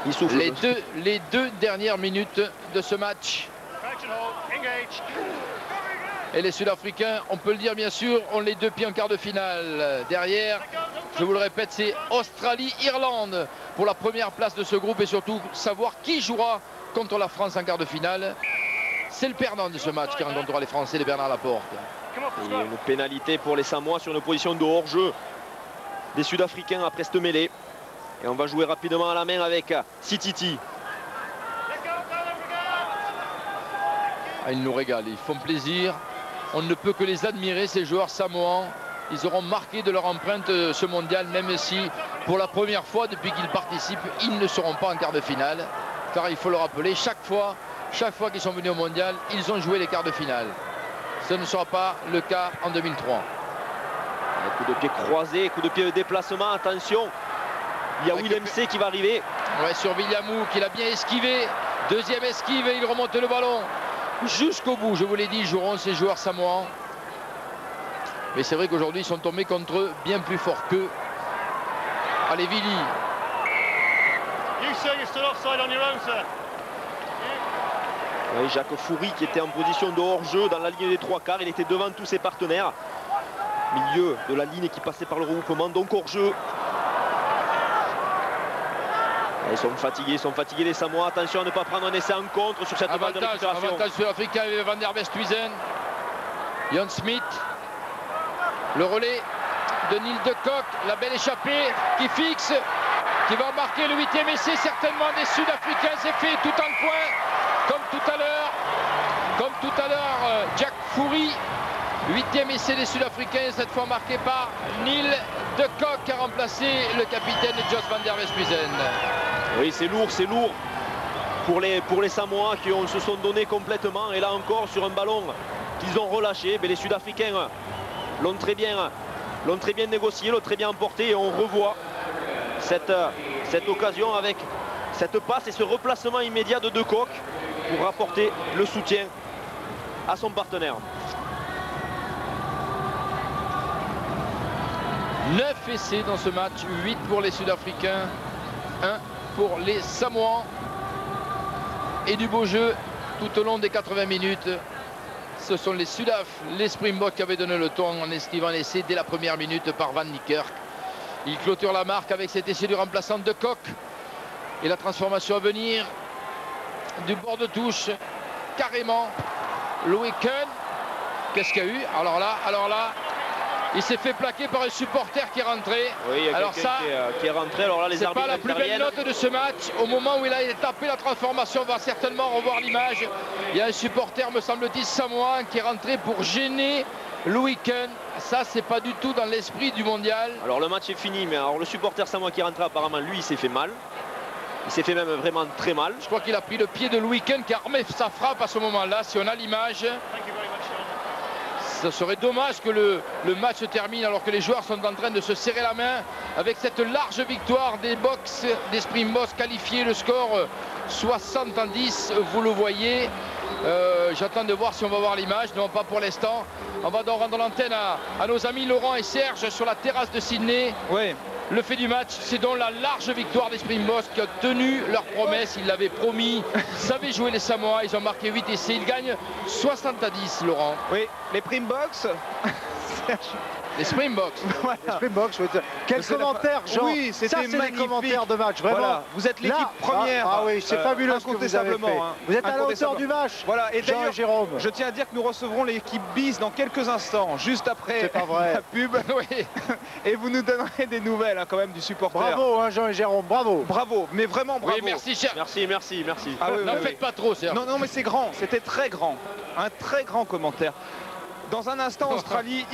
Il souffle. Les deux dernières minutes de ce match. Et les Sud-Africains, on peut le dire bien sûr, ont les 2 pieds en quart de finale. Derrière, je vous le répète, c'est Australie-Irlande pour la première place de ce groupe et surtout savoir qui jouera contre la France en quart de finale. C'est le perdant de ce match qui rencontrera les Français de Bernard Laporte. Et une pénalité pour les Samoa sur une position de hors-jeu des Sud-Africains après cette mêlée. Et on va jouer rapidement à la main avec Sititi. Ah, ils nous régalent, ils font plaisir. On ne peut que les admirer, ces joueurs samoans. Ils auront marqué de leur empreinte ce mondial, même si pour la première fois depuis qu'ils participent, ils ne seront pas en quart de finale. Car il faut le rappeler, chaque fois qu'ils sont venus au mondial, ils ont joué les quarts de finale. Ce ne sera pas le cas en 2003. Coup de pied croisé, coup de pied de déplacement, attention. Il y a Willem C qui va arriver. Ouais, sur Villamou qui l'a bien esquivé. Deuxième esquive et il remonte le ballon jusqu'au bout. Je vous l'ai dit, ils joueront ces joueurs samoans. Mais c'est vrai qu'aujourd'hui, ils sont tombés contre eux bien plus forts qu'eux. Allez, Vili. Oui, Jacques Foury qui était en position de hors-jeu dans la ligne des 3/4. Il était devant tous ses partenaires. Milieu de la ligne qui passait par le regroupement, donc hors-jeu. Ils sont fatigués les Samoa. Attention à ne pas prendre un essai en contre sur cette balle de récupération. Avantage sud-africain avec Van der Westhuizen. Jan Smith. Le relais de Neil De Kock. La belle échappée qui fixe. Qui va marquer le 8e essai certainement des Sud-Africains. C'est fait tout en coin. Comme tout à l'heure, Jack Foury. 8e essai des Sud-Africains. Cette fois marqué par Neil De Kock qui a remplacé le capitaine Jos Van der Westhuizen. Oui, c'est lourd pour les Samoa qui se sont donnés complètement. Et là encore, sur un ballon qu'ils ont relâché, mais les Sud-Africains l'ont très bien négocié, l'ont très bien emporté. Et on revoit cette occasion avec cette passe et ce replacement immédiat de De Kock pour apporter le soutien à son partenaire. 9 essais dans ce match, 8 pour les Sud-Africains, 1 pour les Samoans. Et du beau jeu tout au long des 80 minutes. Ce sont les Sudaf, les Springboks qui avaient donné le ton en esquivant l'essai dès la première minute par Van Niekerk. Il clôture la marque avec cet essai du remplaçant De Kock. Et la transformation à venir du bord de touche, carrément. Louis Kuhn, qu'est-ce qu'il y a eu? Alors là, il s'est fait plaquer par un supporter qui est rentré. Oui, il y a alors ça, qui est rentré. Alors là, les c'est arbitres pas la plus belle note de ce match. Au moment où il a tapé la transformation, on va certainement revoir l'image. Il y a un supporter, me semble-t-il, samoan, qui est rentré pour gêner Louis Kuhn. Ça, c'est pas du tout dans l'esprit du mondial. Alors le match est fini, mais alors le supporter samoan qui est rentré, apparemment, lui, il s'est fait mal. Il s'est fait même vraiment très mal. Je crois qu'il a pris le pied de Louis Kuhn qui a remis sa frappe à ce moment-là. Si on a l'image, ce serait dommage que le match se termine alors que les joueurs sont en train de se serrer la main avec cette large victoire des Boks, des Springboks qualifiés. Le score 60-10, vous le voyez. J'attends de voir si on va voir l'image. Non, pas pour l'instant. On va donc rendre l'antenne à nos amis Laurent et Serge sur la terrasse de Sydney. Oui. Le fait du match, c'est donc la large victoire des Springboks qui ont tenu leur promesse. Ils l'avaient promis, ils savaient jouer les Samoa, ils ont marqué 8 essais, ils gagnent 60-10, Laurent. Oui, les Springboks. Les Springboks. Voilà. Les Springboks, quel commentaire, Jean. Oui, c'était magnifique. C'est des commentaires de match, vraiment. Voilà. Vous êtes l'équipe première. Ah oui, c'est fabuleux ce que vous avez fait. Hein. Vous êtes à la hauteur du match. Voilà, et Jean et Jérôme. Je tiens à dire que nous recevrons l'équipe bis dans quelques instants, juste après pas vrai. la pub. Oui. Et vous nous donnerez des nouvelles hein, quand même du supporter. Bravo, hein, Jean et Jérôme, bravo. Bravo, mais vraiment bravo. Oui, merci, cher. Merci. Ah, oui, N'en faites pas trop, Serge. Non, mais c'est grand, c'était très grand. Un très grand commentaire. Dans un instant, Australie.